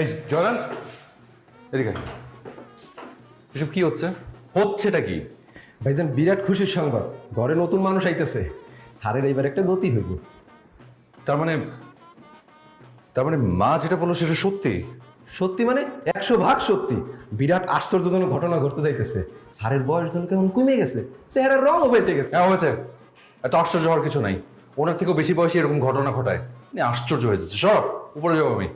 এই জয়নাল, এদিকে। এসব কি হচ্ছে? হচ্ছেটা কি? ভাইজান বিরাট খুশির সংবাদ, ঘরে নতুন মানুষ আইতেছে। স্যারের এইবার একটা গতি হইব। তার মানে মা যেটা বললো সেটা সত্যি? সত্যি মানে 100% সত্যি। বিরাট আশ্চর্যজনক ঘটনা ঘটতে যাইতেছে। স্যারের বয়স যেন কেমন কমে গেছে, চেহারার রঙও বেঁচে গেছে। হ্যাঁ হয়েছে, এত আশ্চর্য হওয়ার কিছু নাই। ওনার থেকেও বেশি বয়সী এরকম ঘটনা ঘটায়। আশ্চর্য হয়ে যাচ্ছে। সব উপরে যাবো আমি।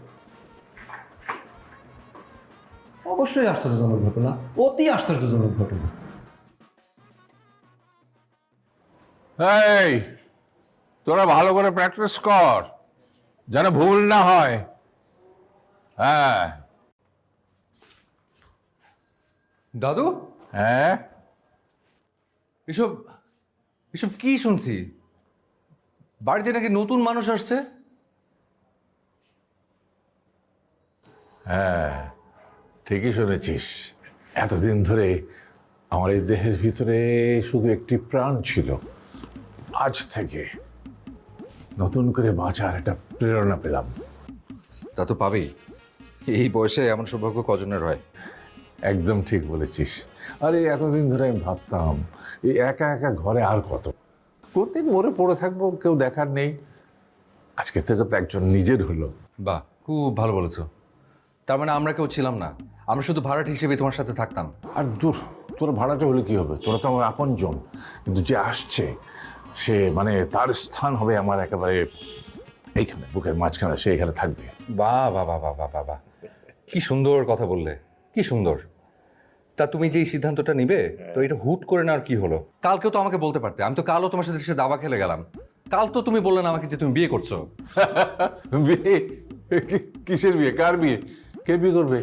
অবশ্যই আশ্চর্যজনক ঘটনা, অতি আশ্চর্যজনক ঘটনা। এই তোরা ভালো করে প্র্যাকটিস কর, যেন ভুল না হয়। হ্যাঁ দাদু, হ্যাঁ, এসব এসব কি শুনছি? বাড়িতে নাকি নতুন মানুষ আসছে? হ্যাঁ ঠিকই শুনেছিস। এতদিন ধরে আমার এই দেহের ভিতরে শুধু একটি প্রাণ ছিল, আজ থেকে নতুন করে বাঁচার একটা প্রেরণা পেলাম। তা তো পাবেই, এই বয়সে এমন সৌভাগ্য কজনের হয়? একদম ঠিক বলেছিস। আরে এতদিন ধরে আমি ভাবতাম এই একা একা ঘরে আর কতদিন মরে পড়ে থাকবো, কেউ দেখার নেই। আজকে থেকে তো একজন নিজের হলো। বাহ, খুব ভালো বলেছো। তার মানে আমরা কেউ ছিলাম না, আমরা শুধু ভাড়াট হিসেবে তোমার সাথে থাকতাম। আর দূর, তোরা ভাড়াটা হলে কি হবে, তোরা তো আমার আপনজন। কিন্তু যে আসছে সে মানে তার স্থান হবে আমার একেবারে এইখানে, বুকের মাঝখানে, সে এখানে থাকবে। বাহ বাহ বাহ বাহ বাহ বাহ বাহ, কি সুন্দর কথা বললে, কি সুন্দর। তা তুমি যে এই সিদ্ধান্তটা নিবে, তো এটা হুট করে নেওয়ার কি হলো? কালকেও তো আমাকে বলতে পারতে। আমি তো কালও তোমার সাথে এসে দাবা খেলে গেলাম। কাল তো তুমি বললে না আমাকে যে তুমি বিয়ে করছো। বিয়ে? কিসের বিয়ে? কার বিয়ে? কে বিয়ে করবে?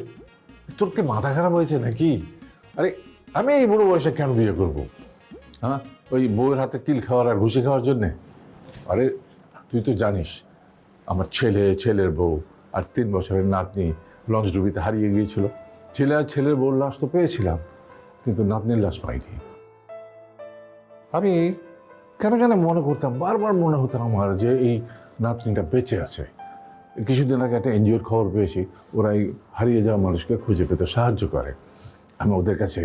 তোর কি মাথা খারাপ হয়েছে নাকি? আরে আমি এই বুড়ো বয়সে কেন বিয়ে করবো? হ্যাঁ, ওই বউয়ের হাতে কিল খাওয়ার আর ঘুষি খাওয়ার জন্যে? আরে তুই তো জানিস আমার ছেলে, ছেলের বউ আর 3 বছরের নাতনি লঞ্চডুবিতে হারিয়ে গিয়েছিল। ছেলে আর ছেলের বউর লাশ তো পেয়েছিলাম, কিন্তু নাতনির লাশ পাইনি। আমি কেন কেন মনে করতাম, বারবার মনে হতো আমার যে এই নাতনিটা বেঁচে আছে। কিছুদিন আগে একটা এনজিওর খবর পেয়েছি, ওরা এই হারিয়ে যাওয়া মানুষকে খুঁজে পেতে সাহায্য করে। আমি ওদের কাছে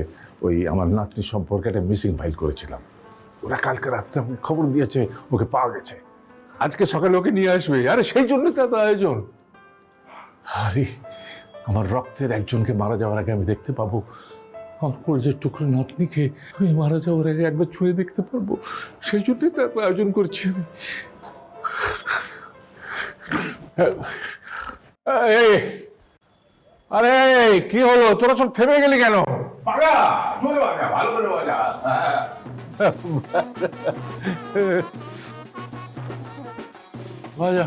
ওই আমার নাতনি সম্পর্কে একটা মিসিং ফাইল করেছিলাম। ওরা কালকে রাত্রে আমাকে খবর দিয়েছে ওকে পাওয়া গেছে, আজকে সকালে ওকে নিয়ে আসবে। আরে সেই জন্য তো এত আয়োজন। আরে আমার রক্তের একজনকে মারা যাওয়ার আগে আমি দেখতে পাবো, আমার যে টুকরো নাতনিকে আমি মারা যাওয়ার আগে একবার ছুঁয়ে দেখতে পারবো। সেই জন্যই তো এত আয়োজন করছি আমি। আরে কি হলো, তোরা সব থেমে গেলি কেন? বাজা, জোরে বাজা, ভালো করে বাজা। বাজা।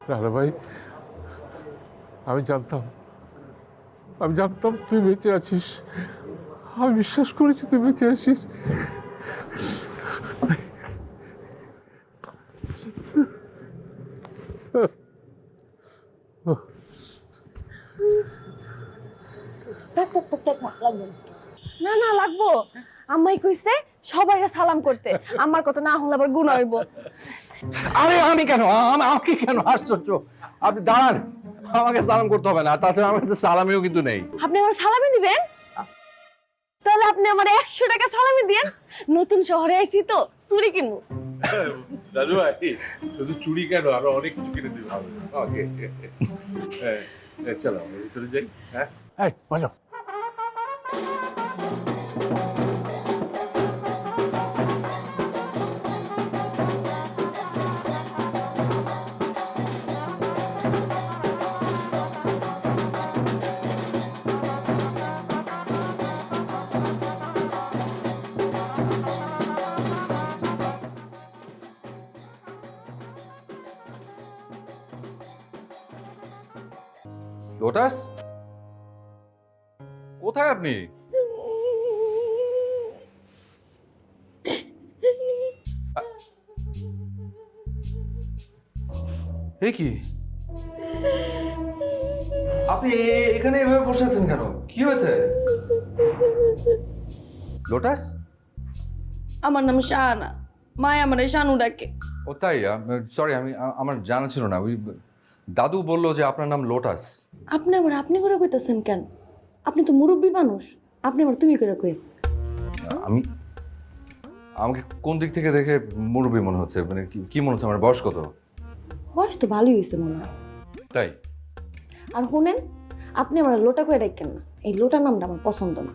দাদা ভাই, আমি জানতাম তুই বেঁচে আছিস। আমি বিশ্বাস করেছি তুই বেঁচে আছিস। না না লাগবো, আম্মাই কইছে সবাইকে সালাম করতে। আমার কথা না হলে আবার গুনাহ হইব। আরে আমি কেন, আমাকে কেন? আশ্চর্য। আপনি দাঁড়ান, আমাকে সালাম করতে হবে না। তাছাড়া আমার কাছে সালামিও কিন্তু নেই। আপনি আমার সালামি দিবেন? তাহলে আপনি আমার 100 টাকা সালামি দিয়েন। নতুন শহরে আইছি তো, চুরি কিনবো। দাদু ভাই শুধু চুড়ি কেন, আরো অনেক কিছু কিনে দিবে আমাকে। চলো আমরা ভিতরে যাই। হ্যাঁ বাজাও। লোটাস, কোথায় আপনি? এ কি, আপনি এখানে এভাবে বসে আছেন কেন? কি হয়েছে? লোটাস? আমার নাম শাহানা, মায় আমার শানু ডাকে। ও তাই, সরি, আমার জানা ছিল না। ওই দাদু বললো যে আপনার নাম লোটাস। আপনি আমার আপনি করে কইতাছেন কেন? আপনি তো মুরব্বী মানুষ, আপনি আমার তুমি করে কই। আমাকে কোন দিক থেকে দেখে মুরব্বী মনে হচ্ছে? মানে কি মনে হচ্ছে? আমার বয়স কত? বয়স তো ভালোই হয়েছে মনে হয়। তাই? আর শুনেন, আপনি আমার লোটা করে ডাকেন না, এই লোটা নামটা আমার পছন্দ না।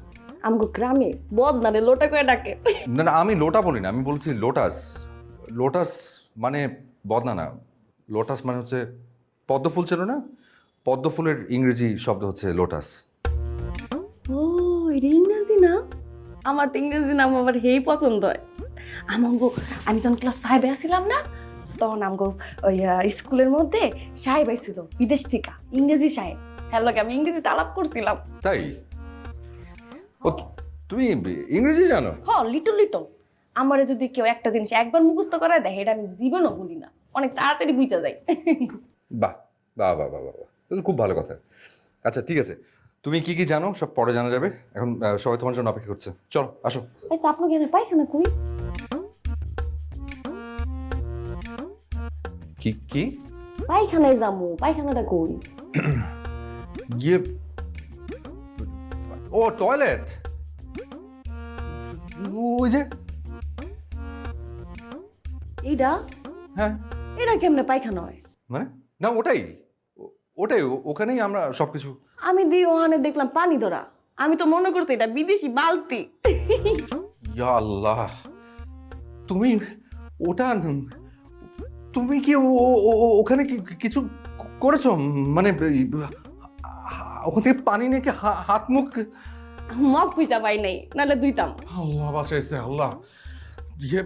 আমাকে গ্রামে বদনারে লোটা করে ডাকে। না না, আমি লোটা বলি না, আমি বলছি লোটাস। লোটাস মানে বদনা না, লোটাস মানে হচ্ছে পদ্ম ফুল, ছিল না? পদ্ম ফুলের ইংরেজি শব্দ হচ্ছে লোটাস। ও, এটা ইংরেজি নাম? আমার তো ইংরেজি নাম আবার হেই পছন্দ হয়। আমি তখন ক্লাস 5-এ আসছিলাম না, তখন আমগো ওই স্কুলের মধ্যে সাহেব আইছিল বিদেশ থেকে, ইংরেজি সাহেব। হ্যাঁ, লোকে আমি ইংরেজিতে আলাপ করছিলাম। তাই? ও, তুমি ইংরেজি জানো? হ্যাঁ, লিটল লিটল। আমারে যদি কেউ একটা জিনিস একবার মুখস্থ করায় দেয়, এটা আমি জীবনও ভুলি না, অনেক তাড়াতাড়ি বুঝা যায়। বাহ বাহ বাহ বাহ বাহ, এটা তো খুব ভালো কথা। আচ্ছা ঠিক আছে, তুমি কি কি জানো সব পরে জানা যাবে। এখন সবাই তোমার জন্য অপেক্ষা করছে, চলো আসো। আচ্ছা, আপনার কেন পায়খানা কই? কি কি? পায়খানায় যাবো, পায়খানাটা কই? গিয়ে, ও টয়লেট, ওই যে। এইটা হ্যাঁ, এটা কেমনে পায়খানা হয়? মানে না, ওটাই ওটাই, ওখানেই আমরা সবকিছু। আমি দিয়ে ওখানে দেখলাম পানি ধরা, আমি তো মনে করছি এটা বিদেশি বালতি। ইয়া আল্লাহ, তুমি ওটা, তুমি কি ওখানে কিছু করেছো? মানে ওখান থেকে পানি নিয়ে কি হাত মুখ? মগ পুইচা পাই নাই, নাহলে ধুইতাম। আল্লাহ বাঁচাইছে, আল্লাহ। ইয়ে,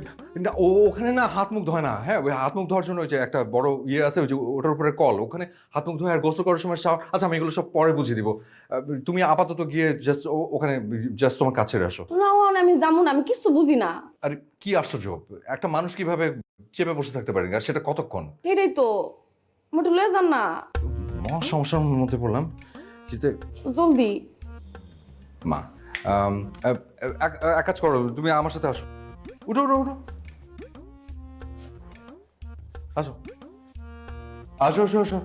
না ওখানে না হাত মুখ ধয় না। হ্যাঁ, ওই হাত মুখ ধোয়ার জন্য ওই যে একটা বড় ইয়ে আছে, ওই যে ওটার উপরে কল, ওখানে হাত মুখ ধোয় আর গোসল করার সময় শাওয়ার। আচ্ছা, আমি এগুলো সব পরে বুঝিয়ে দিব। তুমি আপাতত গিয়ে জাস্ট ওখানে জাস্ট তোমার কাছে আসো। না, আমি যাবো না, আমি কিছু বুঝি না। আরে কি আশ্চর্য, একটা মানুষ কিভাবে চেপে বসে থাকতে পারে, আর সেটা কতক্ষণ? এটাই তো, মোটে লয়ে যান না। মহা সমস্যার মধ্যে পড়লাম। যেতে জলদি। মা, এক কাজ করো, তুমি আমার সাথে আসো। উঠো উঠো উঠো, আসো আসো আসো আসো।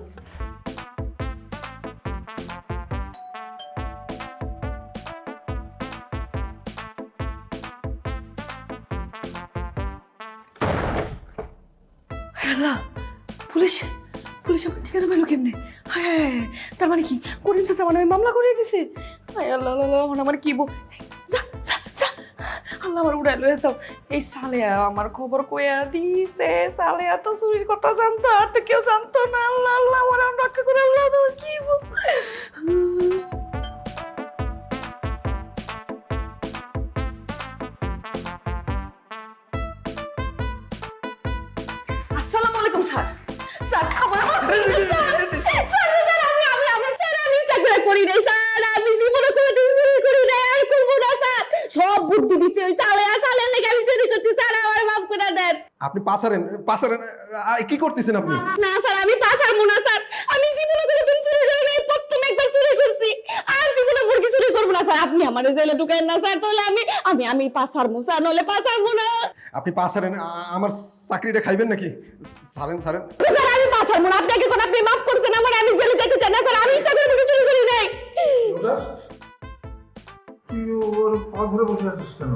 আল্লাহ, পুলিশ পুলিশ আমার ঠিকানা পেলো কেমনে? হায় হায় হায়, তার মানে কি করিম চাচা মানে মামলা করে দিছে? হায় আল্লাহ আল্লাহ, এখন আমার কি যা যা যা, আল্লাহ আমার উড়াই লয়ে যাও। এই সালেয়া আমার খবর কইয়া দিছে, সালেয়া তো চুরির কথা জানতো, আর তো কেউ জানতো না। আল্লাহ আল্লাহ, আমার রক্ষা করে, আল্লাহ আমার কি আসসালামু আলাইকুম স্যার। স্যার আমার আমি চাকরি করি নাই স্যার, আমি জীবনে কোনো দিন চুরি করি নাই, আর করবো না স্যার। সব বুদ্ধি দিছে ওই চালের লেগে আমি চুরি করছি স্যার, আমার মাফ করে দেন। আপনি পাসারেন পাসারেন, কি করতেছেন আপনি? না স্যার, আমি পাস হারবো না স্যার, আমি জীবনে কোনো দিন চুরি করি নাই, প্রথম একবার চুরি করছি, আর জীবনে মুরগি চুরি করবো না স্যার। আপনি আমার জেলে ঢুকায়েন না স্যার, তাহলে আমি পাস হারবো স্যার, নলে পাস হারবো না। আপনি পাসারেন, আমার চাকরিটা খাইবেন নাকি? সারেন সারেন। স্যার আমি পাস হারবো না, আপনাকে কোন আপনি মাফ করছেন আমার, আমি জেলে যেতে চাই না স্যার, আমি ইচ্ছা করে মুরগি চুরি করি নাই। তুই ওর পা ধরে বসে আছিস কেন?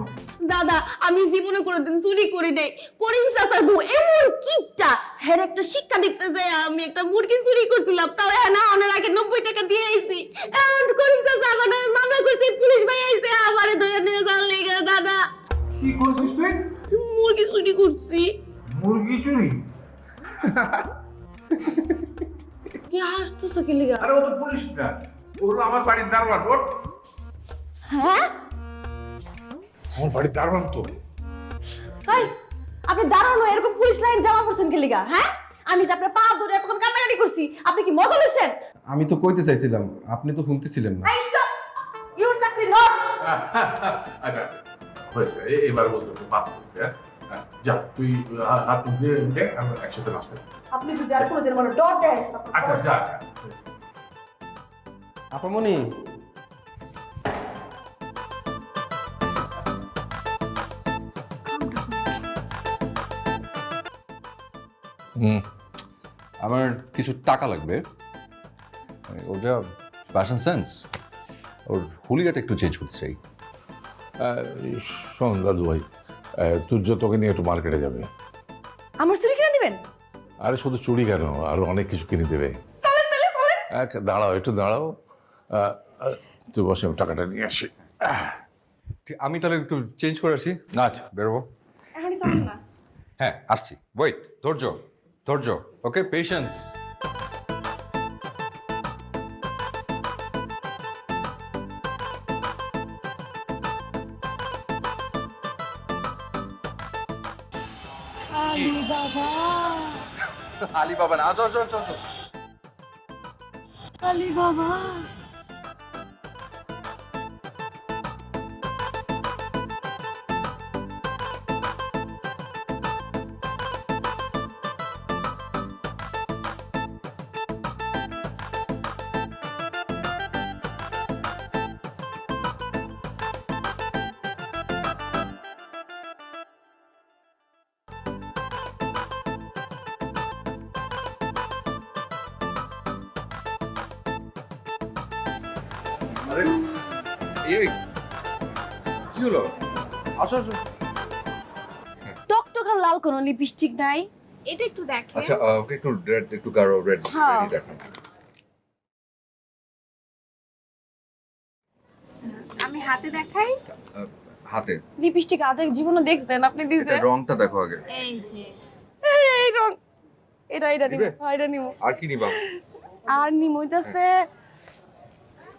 দাদা দাদা আমি জীবনে কোনোদিন চুরি করি নাই। করিম চাচার বউ এমন কিপটা, হ্যাঁ একটা শিক্ষা দিতে যাই আমি একটা মুরগি চুরি করছিলাম, তাও হ্যাঁ না অনেক আগে 90 টাকা দিয়ে আইছি। এখন করিম চাচা আমার নামে মামলা করছে, পুলিশ ভাই আইছে আমারে ধরে নিয়ে যাওয়ার লেগে। দাদা কি করছিস তুই? মুরগি চুরি করছি। মুরগি চুরি? কি হাসতেছো কি লিগা? আরে ও তো পুলিশ না, ওর আমার বাড়ির দারোয়ান। ওর হ্যাঁ আমার বাড়ির দারোয়ান তো। হাই আপনি দাঁড়ানো এরকম পুলিশ লাইন জামা পড়ছেন কি লিগা? হ্যাঁ আমি যে আপনার পা ধরে এতক্ষণ কান্নাকাটি করছি, আপনি কি মজা নিচ্ছেন? আমি তো কইতে চাইছিলাম, আপনি তো শুনতেছিলেন না। আই স্টপ, ইউর চাকরি নট। আচ্ছা হয়েছে, এবার বলতে মাফ করতে। যা তুই হাত মুখ দিয়ে উঠে আমরা একসাথে নাচতে। আপনি যদি আর কোনোদিন আমার ডর দেয় আচ্ছা যা। আপামনি, আমার কিছু টাকা লাগবে। ওর যা ফ্যাশন সেন্স, ওর হুলিয়াটা একটু চেঞ্জ করতে চাই। শোন দাদু ভাই, তুর্য তোকে নিয়ে একটু মার্কেটে যাবে। আমার চুরি কিনে দিবেন? আরে শুধু চুড়ি কেন, আরো অনেক কিছু কিনে দেবে। দাঁড়াও একটু দাঁড়াও, তুই বসে আমি টাকাটা নিয়ে আসি। আমি তাহলে একটু চেঞ্জ করে আসি। না আচ্ছা বেরোবো। এখনই চলেন না। হ্যাঁ আসছি, ওয়েট, ধৈর্য ধৈর্য, ওকে, পেশেন্স। আলি বাবা, আলি বাবা না, চল চল চল চল। আলি বাবা। আরে এই কি হলো? আসো আসো। টকটকা লাল কোনো লিপস্টিক নাই? এটা একটু দেখেন। আচ্ছা ওকে একটু রেড, একটু গাঢ় রেড হ্যাঁ। দেখান। আমি হাতে দেখাই। হাতে লিপস্টিক হাতে জীবনে দেখছেন আপনি এটা দিছেন? রংটা দেখো আগে। এই যে এই রং, এটা নিব, নিবে? হ্যাঁ এটা নিব। আর কি নিবা? আর নিমইতাছে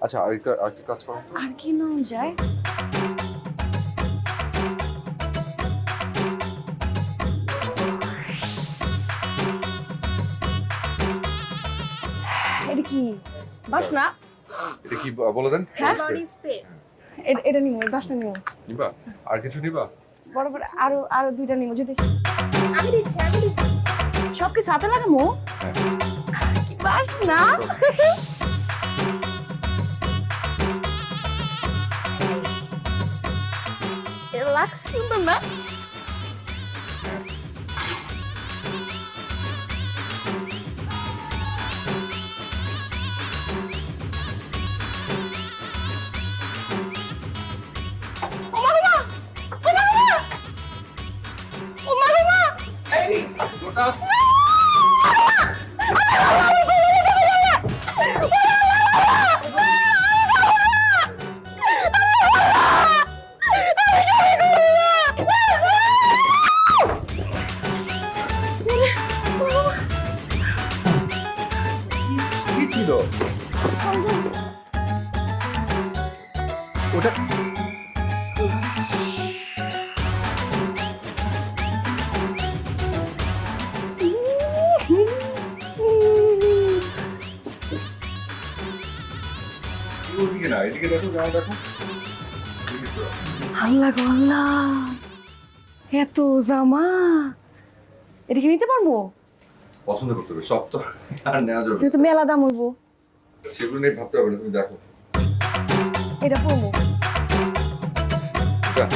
আচ্ছা আর কি কাজ করো? আর কি নাম যায়? এটা কি বাসনা? এটা কি বলে দেন? হ্যাঁ? Spray। এটা নিব, বাসনা নিব। নিবা? আর কিছু নিবা? বড় বড় আরো দুইটা নিব যদি। আমি দিচ্ছি সব কি সাথে লাগামো? কি বাসনা? এটা লাগছে সুন্দর না? লোটাস কি ছিল ওটা? ওদিকে না, এদিকে দেখো, জামা দেখো। আল্লাহ গো আল্লাহ, এত জামা এটা কি নিতে পারবো? পছন্দ করতে হবে, সব তো আর নেওয়া যাবে এটা তো মেলা দাম হইব। সেগুলো নিয়ে ভাবতে হবে না, তুমি দেখো। এটা পরবো। এটা?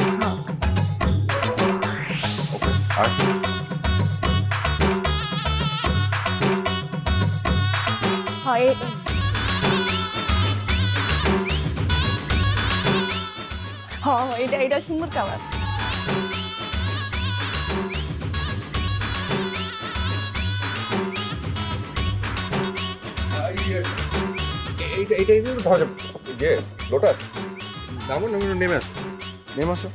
আর হ্যাঁ এটা সুন্দর কালার। এইটা ধরা যাবে যে লোটাস নামো নেমে আসো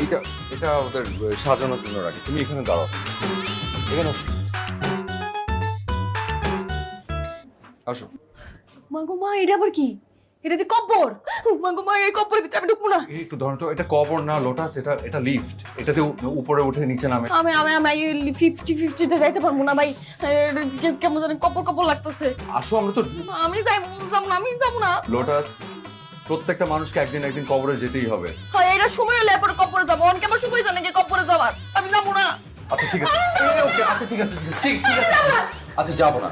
এটা এটা ওদের সাজানোর জন্য রাখি, তুমি এখানে দাঁড়াও, এখানে আসো। আসো। মাগো মা, এটা আবার কি? এটা দিয়ে কব্বর? মাগো মা, এই কব্বরের ভিতরে আমি ঢুকবো না। এই একটু ধরো তো, এটা কবর না লোটাস, এটা লিফট, এটাতে উপরে উঠে নিচে নামে। আমি আমি আমি 50-50 যাইতে পারবো না ভাই, কেমন জানি কব্বর কব্বর লাগতেছে। আসো, আমরা তো আমি যাবো না, আমি যাবো না। লোটাস, প্রত্যেকটা মানুষকে একদিন একদিন কবরে যেতেই হবে। হয় এটা সময় হলে এরপরে কব্বরে যাবো, অনেক আমার সময় জানে কি কব্বরে যাবার, আমি যাবো না। আচ্ছা ঠিক আছে, ওকে, আচ্ছা ঠিক আছে, ঠিক আছে, আচ্ছা যাবো না,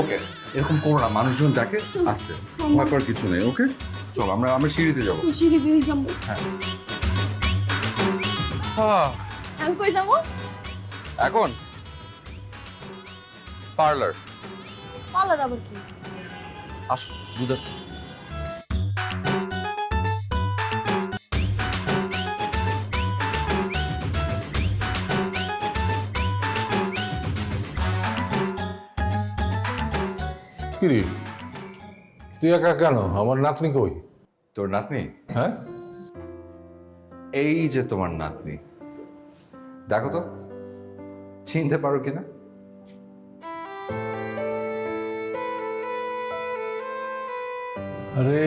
ওকে, এরকম করো না, মানুষজন দেখে, আসতে ভয় পাওয়ার কিছু নেই, ওকে চলো আমরা সিঁড়িতে যাবো। সিঁড়ি দিয়ে যাবো। আমি কই যাবো? এখন পার্লার, পার্লার আবার কি? আসো বুঝাচ্ছি। কিরে তুই একা কেন? আমার নাতনি কই? তোর নাতনি? হ্যাঁ, এই যে তোমার নাতনি, দেখো তো চিনতে পারো কিনা? আরে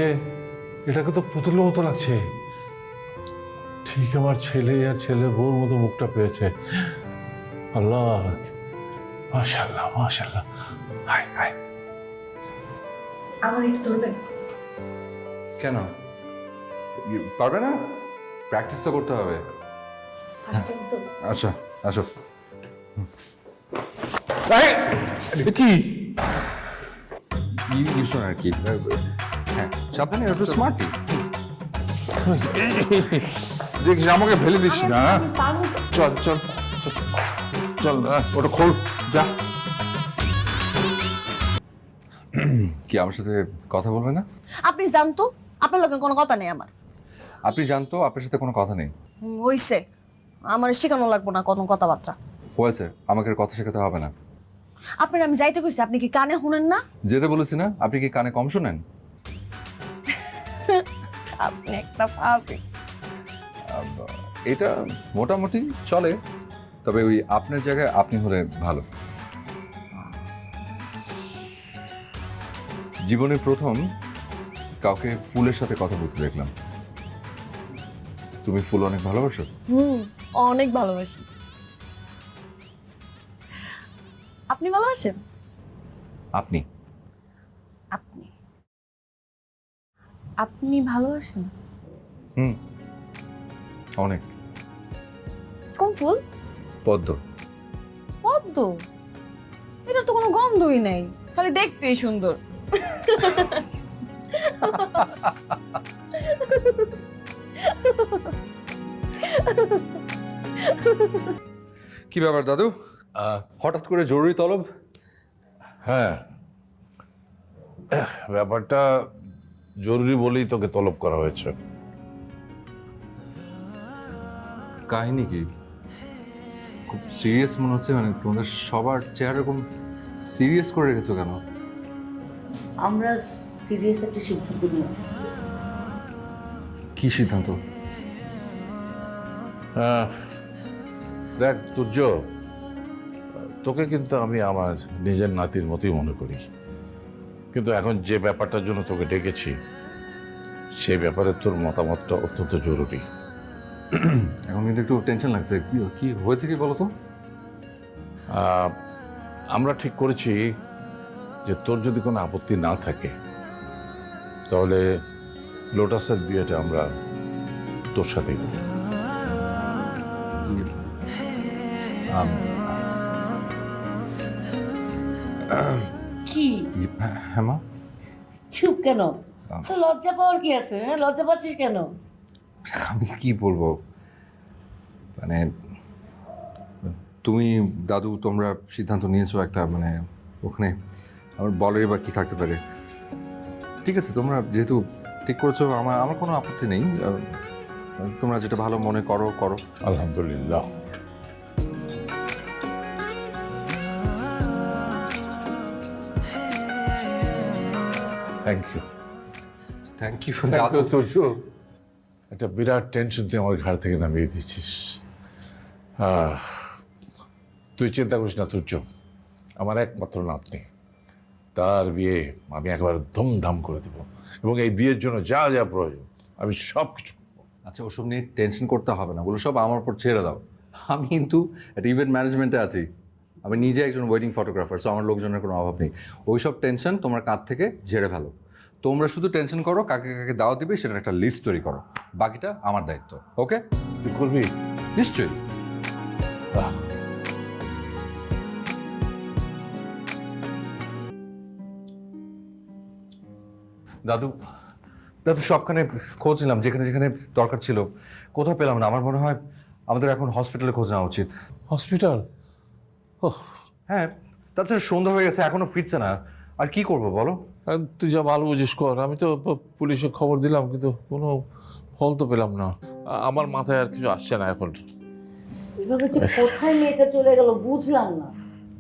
এটাকে তো পুতুলের মতো লাগছে, ঠিক আমার ছেলে আর ছেলের বউর মতো মুখটা পেয়েছে। আল্লাহ, মাশাআল্লাহ মাশাআল্লাহ। হাই হাই, আমার একটু ধরবেন? কেন পারবে না? প্র্যাকটিস তো করতে হবে। আচ্ছা আসো। কি ইউশন আর কি, হ্যাঁ সাবধানে, একটু স্মার্টলি। দেখিস আমাকে ফেলে দিস না। চল চল চল, চল ওটা খোল, যা। কি আমার সাথে কথা বলবে না? আপনি জানতো আপনার লোকের কোনো কথা নেই আমার। আপনি জানতো আপনার সাথে কোনো কথা নেই? হইছে, আমার শেখানো লাগবো না কোনো কথাবার্তা। হয়েছে, আমাকে আর কথা শেখাতে হবে না। আপনার আমি যাইতে কইছি, আপনি কি কানে শুনেন না? যেতে বলেছি না, আপনি কি কানে কম শোনেন? আপনি একটা ফাঁসি। এটা মোটামুটি চলে, তবে ওই আপনার জায়গায় আপনি হলে ভালো। জীবনে প্রথম কাউকে ফুলের সাথে কথা বলতে দেখলাম। তুমি ফুল অনেক ভালোবাসো? অনেক ভালোবাসি। আপনি ভালোবাসেন? আপনি আপনি আপনি ভালোবাসেন? অনেক। কোন ফুল? পদ্ম। পদ্ম? এটার তো কোনো গন্ধই নেই, খালি দেখতেই সুন্দর। কি ব্যাপার দাদু, হঠাৎ করে জরুরি তলব? হ্যাঁ, ব্যাপারটা জরুরি বলেই তোকে তলব করা হয়েছে। কাহিনী কি? খুব সিরিয়াস মনে হচ্ছে, মানে তোমাদের সবার চেহারা এরকম সিরিয়াস করে রেখেছো কেন? আমরা সিরিয়াস একটা সিদ্ধান্ত নিয়েছি। কি সিদ্ধান্ত? দেখ তুর্য, তোকে কিন্তু আমি আমার নিজের নাতির মতোই মনে করি, কিন্তু এখন যে ব্যাপারটার জন্য তোকে ডেকেছি সেই ব্যাপারে তোর মতামতটা অত্যন্ত জরুরি। এখন কিন্তু একটু টেনশন লাগছে। কি হয়েছে কি বলো তো? আমরা ঠিক করেছি যে তোর যদি কোনো আপত্তি না থাকে তাহলে লোটাসের বিয়েটা আমরা তোর সাথেই করব। কি হ্যাঁ মা, চুপ কেন? লজ্জা পাওয়ার কি আছে? হ্যাঁ, লজ্জা পাচ্ছিস কেন? আমি কি বলবো, মানে তুমি দাদু তোমরা সিদ্ধান্ত নিয়েছো একটা, মানে ওখানে আমার বলের বা কি থাকতে পারে। ঠিক আছে, তোমরা যেহেতু ঠিক করেছো, আমার কোনো আপত্তি নেই। তোমরা যেটা ভালো মনে করো করো। আলহামদুলিল্লাহ। Thank you thank you thank you Turya. একটা বিরাট টেনশন তুই আমার ঘাড় থেকে নামিয়ে দিচ্ছিস। তুই চিন্তা করিস না তুর্য, আমার একমাত্র নাতনি, তার বিয়ে আমি একবার ধুমধাম করে দেবো, এবং এই বিয়ের জন্য যা যা প্রয়োজন আমি সব কিছু করবো। আচ্ছা, ওসব নিয়ে টেনশন করতে হবে না, ওগুলো সব আমার উপর ছেড়ে দাও। আমি কিন্তু একটা ইভেন্ট ম্যানেজমেন্টে আছি, আমি নিজে একজন ওয়েডিং ফটোগ্রাফার, সো আমার লোকজনের কোনো অভাব নেই। ওই সব টেনশন তোমার কাঁধ থেকে ঝেড়ে ফেলো। তোমরা শুধু টেনশন করো কাকে কাকে দাওয়া দিবে সেটার একটা লিস্ট তৈরি করো, বাকিটা আমার দায়িত্ব। ওকে? তুই করবি? নিশ্চয়ই। আহ, দাদু দাদু সবখানে খোঁজ নিলাম, যেখানে যেখানে দরকার ছিল, কোথাও পেলাম না। আমার মনে হয় আমাদের এখন হসপিটালে খোঁজ নেওয়া উচিত। হসপিটাল? ওহ, হ্যাঁ, তাছাড়া সন্ধ্যা হয়ে গেছে, এখনো ফিরছে না। আর কি করবো বলো? তুই যা ভালো বুঝিস কর। আমি তো পুলিশে খবর দিলাম, কিন্তু কোনো ফল তো পেলাম না। আমার মাথায় আর কিছু আসছে না এখন। এভাবে যে কোথায় মেয়েটা চলে গেল বুঝলাম না।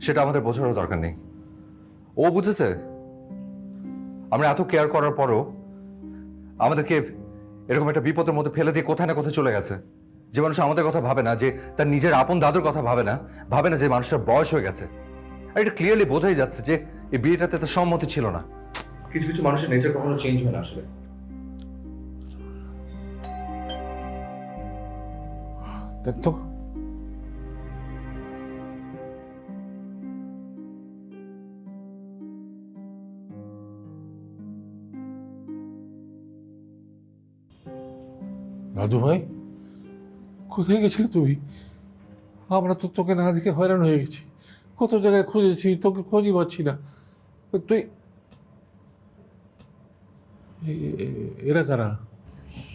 সেটা আমাদের বোঝারও দরকার নেই, ও বুঝেছে। আমরা এত কেয়ার করার পরও আমাদেরকে এরকম একটা বিপদের মধ্যে ফেলে দিয়ে কোথায় না কোথায় চলে গেছে। যে মানুষ আমাদের কথা ভাবে না, যে তার নিজের আপন দাদুর কথা ভাবে না যে মানুষটার বয়স হয়ে গেছে। আর এটা ক্লিয়ারলি বোঝাই যাচ্ছে যে এই বিয়েটাতে তার সম্মতি ছিল না। কিছু কিছু মানুষের নেচার কখনো চেঞ্জ হয় না আসলে। দেখ তো, দাদু ভাই কোথায় গেছিলে তুমি? আমরা তো তোকে না দেখে হয়রান হয়ে গেছি, কত জায়গায় খুঁজেছি, তোকে খোঁজই পাচ্ছি না। তুই এরা কারা?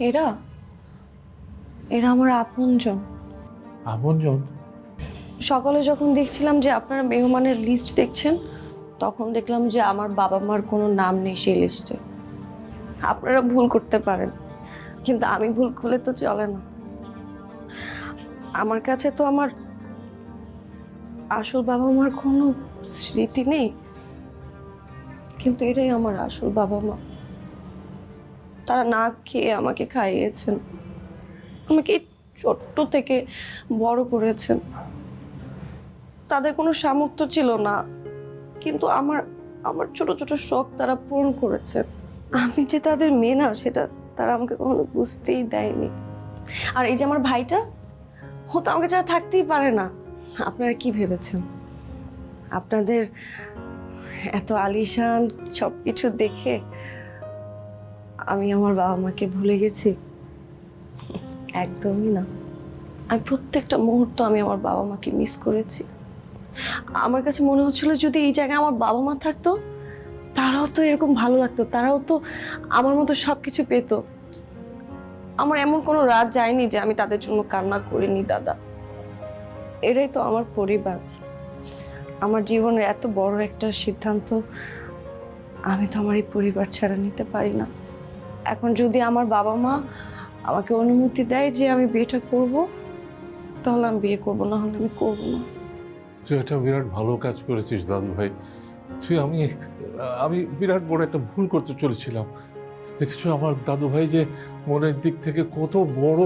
এরা এরা আমার আপনজন। আপনজন? সকালে যখন দেখছিলাম যে আপনারা মেহমানের লিস্ট দেখছেন, তখন দেখলাম যে আমার বাবা মার কোনো নাম নেই সেই লিস্টে। আপনারা ভুল করতে পারেন, কিন্তু আমি ভুল করলে তো চলে না। আমার কাছে তো আমার আসল বাবা মার কোনো স্মৃতি নেই, কিন্তু এটাই আমার আসল বাবা মা। তারা না খেয়ে আমাকে খাইয়েছেন, আমাকে এই ছোট্ট থেকে বড় করেছেন। তাদের কোনো সামর্থ্য ছিল না, কিন্তু আমার আমার ছোট ছোট শখ তারা পূরণ করেছে। আমি যে তাদের মেয়ে না, সেটা তারা আমাকে কখনো বুঝতেই দেয়নি। আর এই যে আমার ভাইটা, ও তো আমাকে ছাড়া থাকতেই পারে না। আপনারা কি ভেবেছেন আপনাদের এত আলিশান সব কিছু দেখে আমি আমার বাবা মাকে ভুলে গেছি? একদমই না। আমি প্রত্যেকটা মুহূর্ত আমি আমার বাবা মাকে মিস করেছি। আমার কাছে মনে হচ্ছিল যদি এই জায়গায় আমার বাবা মা থাকতো, তারাও তো এরকম ভালো লাগতো, তারাও তো আমার মতো সব কিছু পেত। আমার এমন কোনো রাত যায়নি যে আমি তাদের জন্য কান্না করিনি দাদা। এটাই তো আমার পরিবার। আমার জীবনের এত বড় একটা সিদ্ধান্ত আমি তো আমার এই পরিবার ছাড়া নিতে পারি না। এখন যদি আমার বাবা মা আমাকে অনুমতি দেয় যে আমি বিয়েটা করব, তাহলে আমি বিয়ে করব, না হলে আমি করব না। তুই একটা বিরাট ভালো কাজ করেছিস দাদু ভাই। তুই আমি বিরাট বড় একটা ভুল করতে চলেছিলাম। দেখেছো আমার দাদু ভাই যে মনের দিক থেকে কত বড়,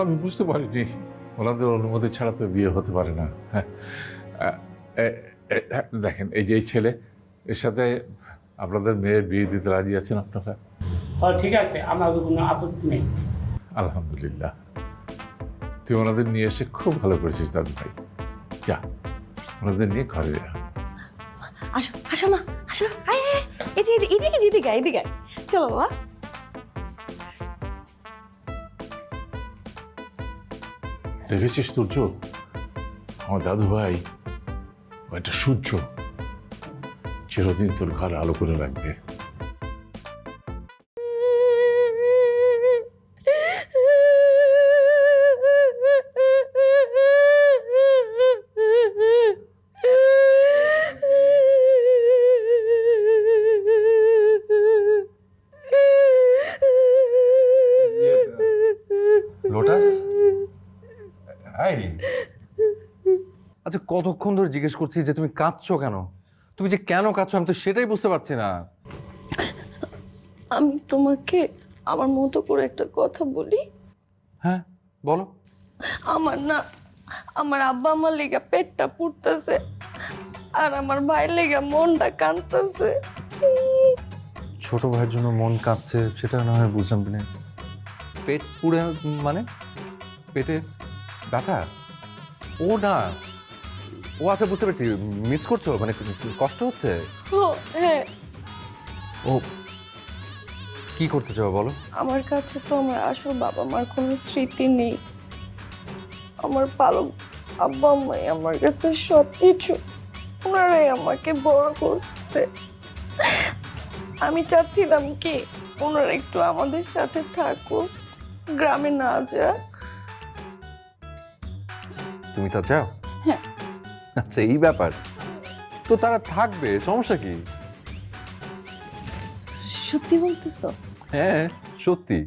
আমি বুঝতে পারিনি। ওনাদের অনুমতি ছাড়া তো বিয়ে হতে পারে না। হ্যাঁ, দেখেন এই যে এই ছেলে, এর সাথে আপনাদের মেয়ের বিয়ে দিতে রাজি আছেন আপনারা? ঠিক আছে, আমাদের কোনো আপত্তি নেই। আলহামদুলিল্লাহ, তুই ওনাদের নিয়ে এসে খুব ভালো করেছিস দাদু ভাই। যা, ওনাদের নিয়ে ঘরে যা। আসো আসো মা, আসো। আয় আয়, এই যে এদিকে এদিকে এদিকে চলো বাবা। দেখেছিস সূর্য, আমার দাদু ভাই ও একটা সূর্য, চিরদিন তোর ঘর আলো করে রাখবে। লোটাস, আচ্ছা কতক্ষণ ধরে জিজ্ঞেস করছি যে তুমি কাঁদছো কেন? তুমি যে কেন কাঁদছো আমি তো সেটাই বুঝতে পারছি না। আমি তোমাকে আমার মতো করে একটা কথা বলি। হ্যাঁ বলো। আমার আব্বা আমার লেগা পেটটা পুড়তেছে আর আমার ভাইয়ের লেগা মনটা কাঁদতেছে। ছোট ভাইয়ের জন্য মন কাঁদছে সেটা না হয় বুঝলাম, কিনা পেট পুড়ে মানে পেটে ব্যথা? ও না, ও আচ্ছা বুঝতে পারছি, মিস করছো মানে কষ্ট হচ্ছে। হ্যাঁ, ও কি করতে চাও বলো? আমার কাছে তো আমার আসল বাবা মার কোনো স্মৃতি নেই। আমার পালক আব্বা আম্মাই আমার কাছে সব কিছু, ওনারাই আমাকে বড় করছে। আমি চাচ্ছিলাম কি ওনারা একটু আমাদের সাথে থাকুক, গ্রামে না যা। তুমি তা চাও? হ্যাঁ। আচ্ছা এই ব্যাপার, তো তারা থাকবে, সমস্যা কি? সত্যি বলতেছো? হ্যাঁ সত্যি।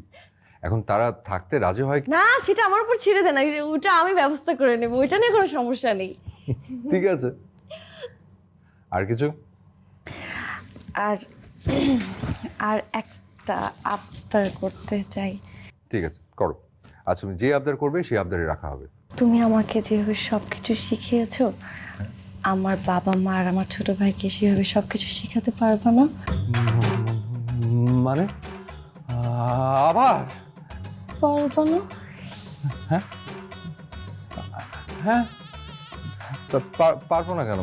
এখন তারা থাকতে রাজি হয় কি? না, সেটা আমার উপর ছেড়ে দেন, ওটা আমি ব্যবস্থা করে নেব, ওইটা নিয়ে কোনো সমস্যা নেই। ঠিক আছে। আর কিছু? আর আর একটা আবদার করতে চাই। ঠিক আছে করো। আজ তুমি যে আবদার করবে সেই আবদারে রাখা হবে। তুমি আমাকে যেভাবে সবকিছু শিখিয়েছো, আমার বাবা মা আর আমার ছোট ভাইকে সেভাবে সবকিছু শেখাতে পারবে না? মানে আবার? পারবে না? হ্যাঁ পারবো না কেন?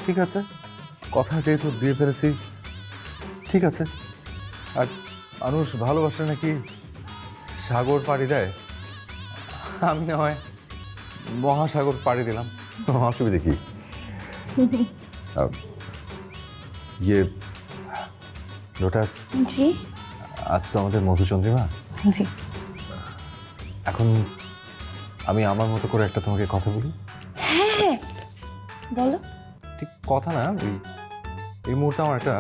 ঠিক আছে, কথা যেহেতু দিয়ে ফেলেছি, ঠিক আছে। আর মানুষ ভালোবাসে নাকি সাগর পাড়ি দেয়, আমি না হয় মহাসাগর পাড়ি দিলাম, অসুবিধে কি? ইয়ে লোটাস, জি আজ তো আমাদের মধুচন্দ্রিমা। জি। এখন আমি আমার মতো করে একটা তোমাকে কথা বলি। হ্যাঁ বলো। ঠিক কথা না, এই মুহূর্তে আমার একটা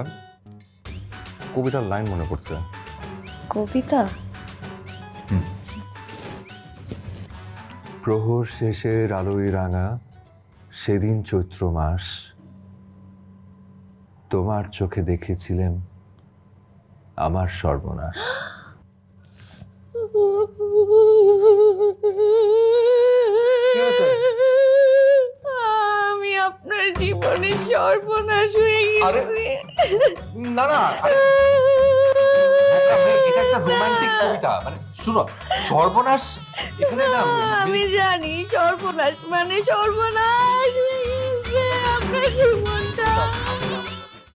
কবিতার লাইন মনে পড়ছে। কবিতা? প্রহর শেষের আলোয় রাঙা সেদিন চৈত্র মাস, তোমার চোখে দেখেছিলেন আমার সর্বনাশ। আমি আপনার জীবনে সর্বনাশ হয়ে গেছি। না না, এটা একটা রোমান্টিক কবিতা, মানে শুনো, সর্বনাশ এখানে না। আমি জানি সর্বনাশ মানে সর্বনাশ হয়ে গেছে আপনার জীবন।